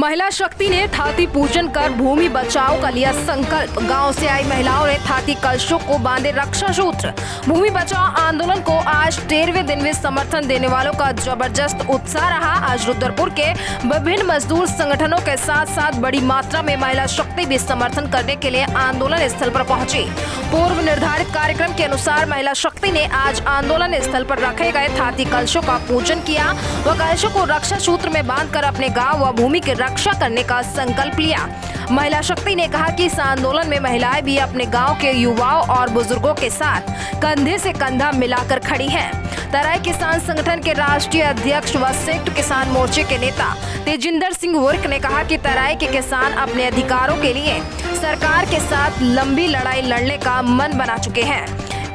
महिला शक्ति ने थाती पूजन कर भूमि बचाओ का लिया संकल्प। गांव से आई महिलाओं ने थाती कलशों को बांधे रक्षा सूत्र। भूमि बचाओ आंदोलन को आज 13वें दिन भी समर्थन देने वालों का जबरदस्त उत्साह रहा। आज रुद्रपुर के विभिन्न मजदूर संगठनों के साथ साथ बड़ी मात्रा में महिला शक्ति भी समर्थन करने के लिए आंदोलन स्थल पर पहुंची। पूर्व निर्धारित कार्यक्रम के अनुसार महिला शक्ति ने आज आंदोलन स्थल पर रखे गए थाती कलशों का पूजन किया व कलशों को रक्षा सूत्र में बांधकर अपने गाँव व भूमि की रक्षा करने का संकल्प लिया। महिला शक्ति ने कहा कि इस आंदोलन में महिलाएं भी अपने गांव के युवाओं और बुजुर्गों के साथ कंधे से कंधा मिलाकर खड़ी हैं। तराई किसान संगठन के राष्ट्रीय अध्यक्ष व संयुक्त किसान मोर्चे के नेता तेजिंदर सिंह वर्क ने कहा कि तराई के किसान अपने अधिकारों के लिए सरकार के साथ लंबी लड़ाई लड़ने का मन बना चुके हैं।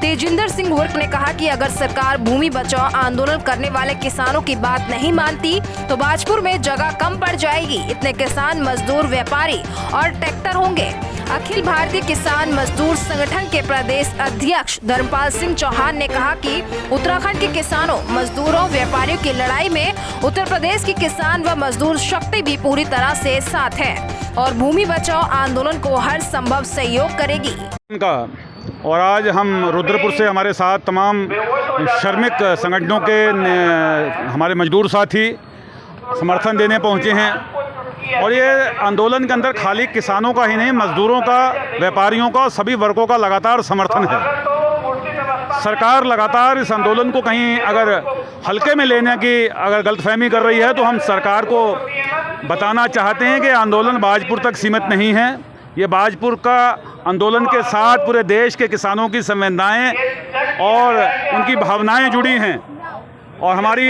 तेजिंदर सिंह वर्क ने कहा कि अगर सरकार भूमि बचाओ आंदोलन करने वाले किसानों की बात नहीं मानती तो बाजपुर में जगह कम पड़ जाएगी। इतने किसान, मजदूर, व्यापारी और ट्रैक्टर होंगे। अखिल भारतीय किसान मजदूर संगठन के प्रदेश अध्यक्ष धर्मपाल सिंह चौहान ने कहा कि उत्तराखंड के किसानों, मजदूरों, व्यापारियों की लड़ाई में उत्तर प्रदेश की किसान व मजदूर शक्ति भी पूरी तरह से साथ है और भूमि बचाओ आंदोलन को हर संभव सहयोग करेगी। और आज हम रुद्रपुर से हमारे साथ तमाम श्रमिक संगठनों के हमारे मजदूर साथी समर्थन देने पहुंचे हैं और ये आंदोलन के अंदर खाली किसानों का ही नहीं, मजदूरों का, व्यापारियों का, सभी वर्गों का लगातार समर्थन है। सरकार लगातार इस आंदोलन को कहीं अगर हल्के में लेने की अगर गलतफहमी कर रही है तो हम सरकार को बताना चाहते हैं कि आंदोलन बाजपुर तक सीमित नहीं है। ये बाजपुर का आंदोलन के साथ पूरे देश के किसानों की संवेदनाएं और उनकी भावनाएं जुड़ी हैं और हमारी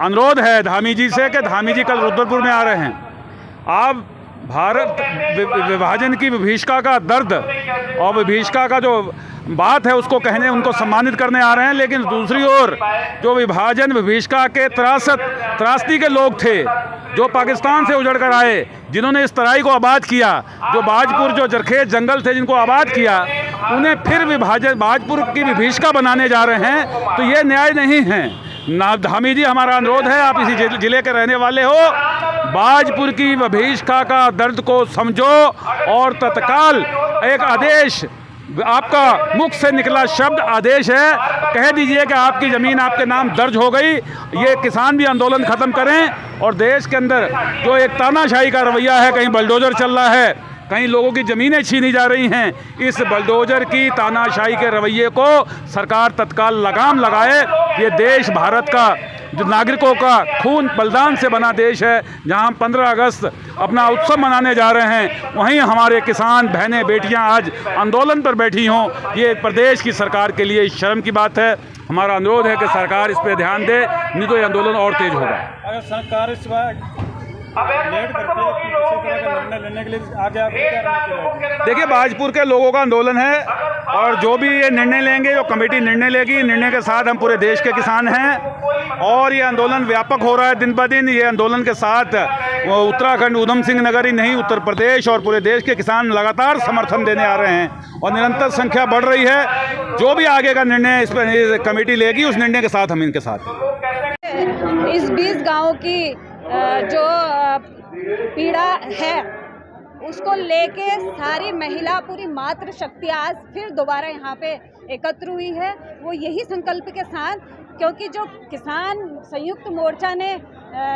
अनुरोध है धामी जी से कि धामी जी कल रुद्रपुर में आ रहे हैं। आप भारत विभाजन की विभीषिका का दर्द और विभीषिका का जो बात है उसको कहने, उनको सम्मानित करने आ रहे हैं, लेकिन दूसरी ओर जो विभाजन विभीषिका के त्रासदी के लोग थे जो पाकिस्तान से उजड़ कर आए, जिन्होंने इस तराई को आबाद किया, जो बाजपुर जो जरखेज जंगल थे जिनको आबाद किया, उन्हें फिर बाजपुर की विभीषिका बनाने जा रहे हैं, तो ये न्याय नहीं है। धामी जी, हमारा अनुरोध है, आप इसी जिले के रहने वाले हो, बाजपुर की विभीषिका का दर्द को समझो और तत्काल एक आदेश, आपका मुख से निकला शब्द आदेश है, कह दीजिए कि आपकी ज़मीन आपके नाम दर्ज हो गई। ये किसान भी आंदोलन ख़त्म करें और देश के अंदर जो एक तानाशाही का रवैया है, कहीं बुलडोज़र चल रहा है, कहीं लोगों की ज़मीनें छीनी जा रही हैं, इस बुलडोज़र की तानाशाही के रवैये को सरकार तत्काल लगाम लगाए। ये देश भारत का जो नागरिकों का खून बलिदान से बना देश है, जहां हम 15 अगस्त अपना उत्सव मनाने जा रहे हैं, वहीं हमारे किसान बहनें, बेटियां आज आंदोलन पर बैठी हों, ये प्रदेश की सरकार के लिए शर्म की बात है। हमारा अनुरोध है कि सरकार इस पर ध्यान दे, नहीं तो ये आंदोलन और तेज होगा। अगर सरकार इस बार लेट करती है किसी तरह का निर्णय लेने के लिए आगे आप क्या करना? देखिए, बाजपुर के लोगों का आंदोलन है और जो भी ये निर्णय लेंगे, जो कमेटी निर्णय लेगी, निर्णय के साथ हम पूरे देश के किसान हैं और ये आंदोलन व्यापक हो रहा है दिन ब दिन। ये आंदोलन के साथ उत्तराखंड, उधम सिंह नगर ही नहीं, उत्तर प्रदेश और पूरे देश के किसान लगातार समर्थन देने आ रहे हैं और निरंतर संख्या बढ़ रही है। जो भी आगे का निर्णय इस पर कमेटी लेगी, उस निर्णय के साथ हम इनके साथ हैं। इस 20 गाँव की जो पीड़ा है उसको लेके सारी महिला, पूरी मातृ शक्ति आज फिर दोबारा यहाँ पे एकत्र हुई है। वो यही संकल्प के साथ, क्योंकि जो किसान संयुक्त मोर्चा ने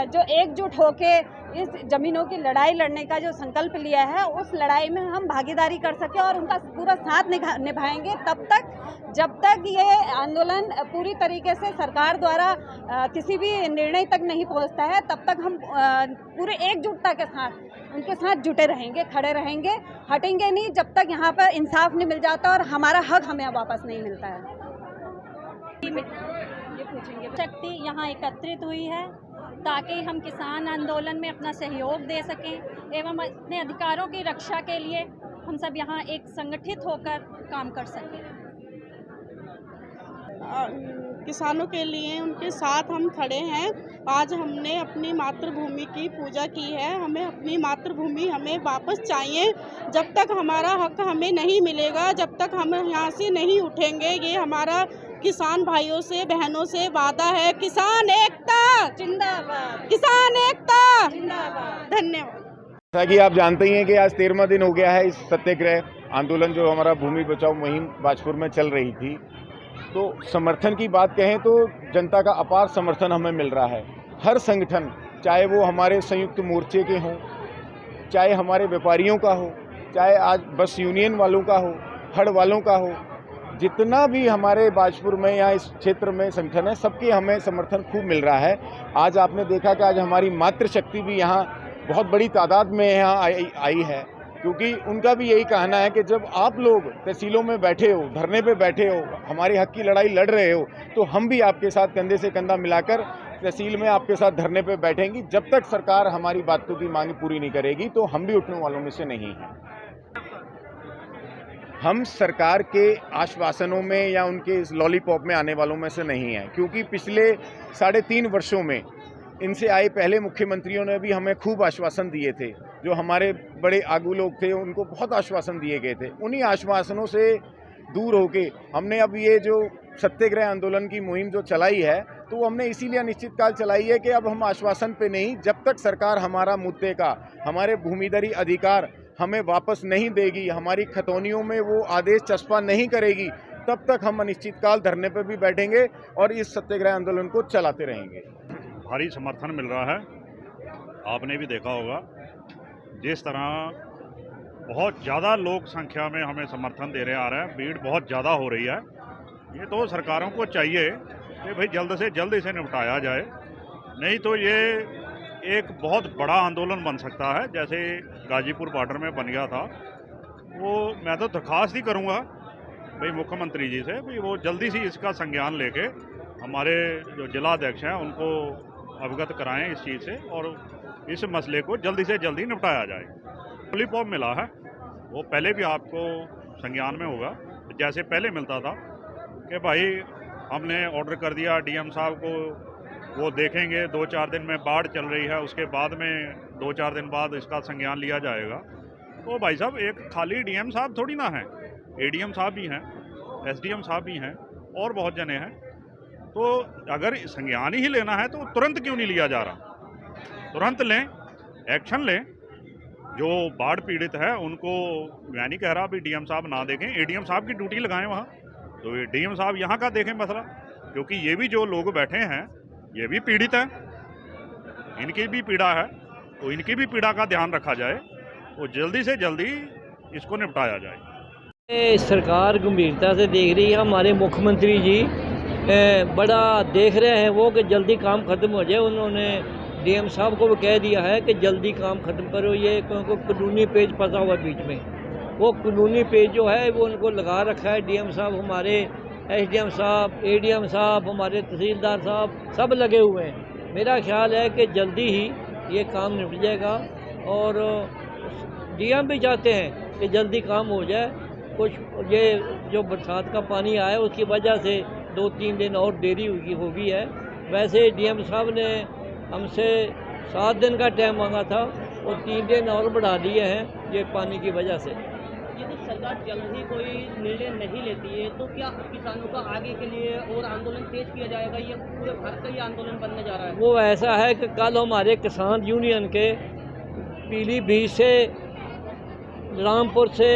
जो एकजुट होके इस ज़मीनों की लड़ाई लड़ने का जो संकल्प लिया है, उस लड़ाई में हम भागीदारी कर सकें और उनका पूरा साथ निभाएंगे तब तक, जब तक ये आंदोलन पूरी तरीके से सरकार द्वारा किसी भी निर्णय तक नहीं पहुंचता है, तब तक हम पूरे एकजुटता के साथ उनके साथ जुटे रहेंगे, खड़े रहेंगे, हटेंगे नहीं जब तक यहाँ पर इंसाफ नहीं मिल जाता और हमारा हक हमें वापस नहीं मिलता है। ये पूछेंगे। शक्ति यहाँ एकत्रित हुई है ताकि हम किसान आंदोलन में अपना सहयोग दे सकें एवं अपने अधिकारों की रक्षा के लिए हम सब यहाँ एक संगठित होकर काम कर सकें। किसानों के लिए उनके साथ हम खड़े हैं। आज हमने अपनी मातृभूमि की पूजा की है। हमें अपनी मातृभूमि हमें वापस चाहिए। जब तक हमारा हक हमें नहीं मिलेगा, जब तक हम यहाँ से नहीं उठेंगे, ये हमारा किसान भाइयों से बहनों से वादा है, किसान एकता जिंदाबाद, किसान एकता जिंदाबाद। धन्यवाद। जैसा कि आप जानते ही हैं कि आज 13वां दिन हो गया है इस सत्याग्रह आंदोलन जो हमारा भूमि बचाओ मुहिम बाजपुर में चल रही थी। तो समर्थन की बात कहें तो जनता का अपार समर्थन हमें मिल रहा है। हर संगठन, चाहे वो हमारे संयुक्त मोर्चे के हों, चाहे हमारे व्यापारियों का हो, चाहे आज बस यूनियन वालों का हो, हड़ वालों का हो, जितना भी हमारे बाजपुर में या इस क्षेत्र में संगठन है, सबके हमें समर्थन खूब मिल रहा है। आज आपने देखा कि आज हमारी मातृशक्ति भी यहाँ बहुत बड़ी तादाद में यहाँ आई है, क्योंकि उनका भी यही कहना है कि जब आप लोग तहसीलों में बैठे हो, धरने पे बैठे हो, हमारे हक की लड़ाई लड़ रहे हो, तो हम भी आपके साथ कंधे से कंधा मिलाकर तहसील में आपके साथ धरने पे बैठेंगी। जब तक सरकार हमारी बातों की मांग पूरी नहीं करेगी तो हम भी उठने वालों में से नहीं हैं। हम सरकार के आश्वासनों में या उनके इस लॉलीपॉप में आने वालों में से नहीं हैं, क्योंकि पिछले 3.5 वर्षों में इनसे आए पहले मुख्यमंत्रियों ने भी हमें खूब आश्वासन दिए थे। जो हमारे बड़े आगू लोग थे उनको बहुत आश्वासन दिए गए थे। उन्हीं आश्वासनों से दूर होके हमने अब ये जो सत्याग्रह आंदोलन की मुहिम जो चलाई है, तो हमने इसीलिए अनिश्चितकाल चलाई है कि अब हम आश्वासन पे नहीं, जब तक सरकार हमारा मुद्दे का, हमारे भूमिधरी अधिकार हमें वापस नहीं देगी, हमारी खतौनियों में वो आदेश चस्पा नहीं करेगी, तब तक हम अनिश्चितकाल धरने पे भी बैठेंगे और इस सत्याग्रह आंदोलन को चलाते रहेंगे। भारी समर्थन मिल रहा है। आपने भी देखा होगा जिस तरह बहुत ज़्यादा लोग संख्या में हमें समर्थन दे रहे आ रहे हैं, भीड़ बहुत ज़्यादा हो रही है। ये तो सरकारों को चाहिए कि भाई जल्द से जल्द इसे निपटाया जाए, नहीं तो ये एक बहुत बड़ा आंदोलन बन सकता है, जैसे गाजीपुर बॉर्डर में बन गया था। वो मैं तो दरख्वास्त ही करूँगा भाई मुख्यमंत्री जी से, भाई वो जल्दी से इसका संज्ञान लेके हमारे जो जिलाध्यक्ष हैं उनको अवगत कराएं इस चीज़ से और इस मसले को जल्दी से जल्दी निपटाया जाए। लॉलीपॉप मिला है, वो पहले भी आपको संज्ञान में होगा, जैसे पहले मिलता था कि भाई हमने ऑर्डर कर दिया डीएम साहब को, वो देखेंगे 2-4 दिन में बाढ़ चल रही है, उसके बाद में 2-4 दिन बाद इसका संज्ञान लिया जाएगा। तो भाई साहब एक खाली डीएम साहब थोड़ी ना हैं, एडीएम साहब भी हैं, एसडीएम साहब भी हैं और बहुत जने हैं। तो अगर संज्ञान ही लेना है तो तुरंत क्यों नहीं लिया जा रहा? तुरंत लें, एक्शन लें। जो बाढ़ पीड़ित है उनको, मैं नहीं कह रहा अभी डीएम साहब ना देखें, एडीएम साहब की ड्यूटी लगाएं वहाँ, तो ये डीएम साहब यहाँ का देखें मसला, क्योंकि ये भी जो लोग बैठे हैं ये भी पीड़ित हैं, इनकी भी पीड़ा है, तो इनकी भी पीड़ा का ध्यान रखा जाए, तो जल्दी से जल्दी इसको निपटाया जाए। सरकार गंभीरता से देख रही है, हमारे मुख्यमंत्री जी बड़ा देख रहे हैं वो कि जल्दी काम ख़त्म हो जाए। उन्होंने डीएम साहब को भी कह दिया है कि जल्दी काम ख़त्म करो, ये क्योंकि कानूनी पेज फंसा हुआ बीच में, वो कानूनी पेज जो है वो उनको लगा रखा है। डीएम साहब, हमारे एसडीएम साहब, एडीएम साहब, हमारे तहसीलदार साहब सब लगे हुए हैं। मेरा ख्याल है कि जल्दी ही ये काम निपट जाएगा और डीएम भी चाहते हैं कि जल्दी काम हो जाए। कुछ ये जो बरसात का पानी आया उसकी वजह से 2-3 दिन और देरी होगी है। वैसे डीएम साहब ने हमसे 7 दिन का टाइम मांगा था और 3 दिन और बढ़ा दिए हैं ये पानी की वजह से। यदि सरकार जल्द ही कोई निर्णय नहीं लेती है तो क्या किसानों का आगे के लिए और आंदोलन तेज किया जाएगा? ये पूरे भारत का ये आंदोलन बनने जा रहा है। वो ऐसा है कि कल हमारे किसान यूनियन के पीलीभीत से, रामपुर से,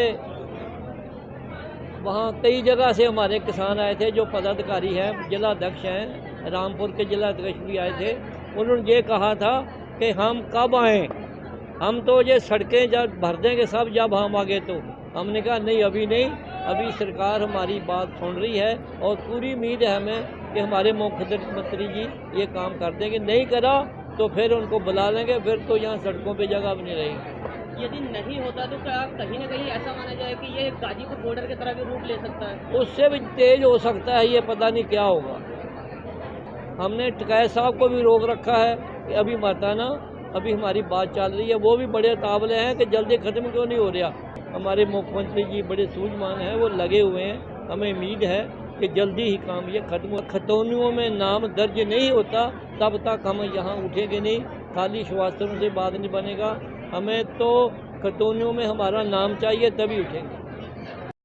वहाँ कई जगह से हमारे किसान आए थे, जो पदाधिकारी हैं, जिलाध्यक्ष हैं, रामपुर के जिलाध्यक्ष भी आए थे। उन्होंने ये कहा था कि हम कब आएँ, हम तो ये सड़कें जब भर देंगे सब, जब हम आगे। तो हमने कहा नहीं, अभी नहीं, अभी सरकार हमारी बात सुन रही है और पूरी उम्मीद है हमें कि हमारे मुख्यमंत्री जी ये काम कर देंगे। नहीं करा तो फिर उनको बुला लेंगे, फिर तो यहाँ सड़कों पे जगह भी नहीं रहेगी। यदि नहीं होता तो क्या कहीं ना कहीं ऐसा माना जाए कि ये गाजीपुर बॉर्डर की तरह भी रूप ले सकता है? उससे भी तेज हो सकता है, ये पता नहीं क्या होगा। हमने टिकैत साहब को भी रोक रखा है कि अभी मत आना, अभी हमारी बात चल रही है। वो भी बड़े तावले हैं कि जल्दी ख़त्म क्यों नहीं हो रहा। हमारे मुख्यमंत्री जी बड़े सूझवान हैं, वो लगे हुए हैं। हमें उम्मीद है कि जल्दी ही काम ये खत्म हो। खतौनियों में नाम दर्ज नहीं होता तब तक हम यहाँ उठेंगे नहीं, खाली श्वासों से बात नहीं बनेगा। हमें तो खतौनियों में हमारा नाम चाहिए तभी उठेंगे।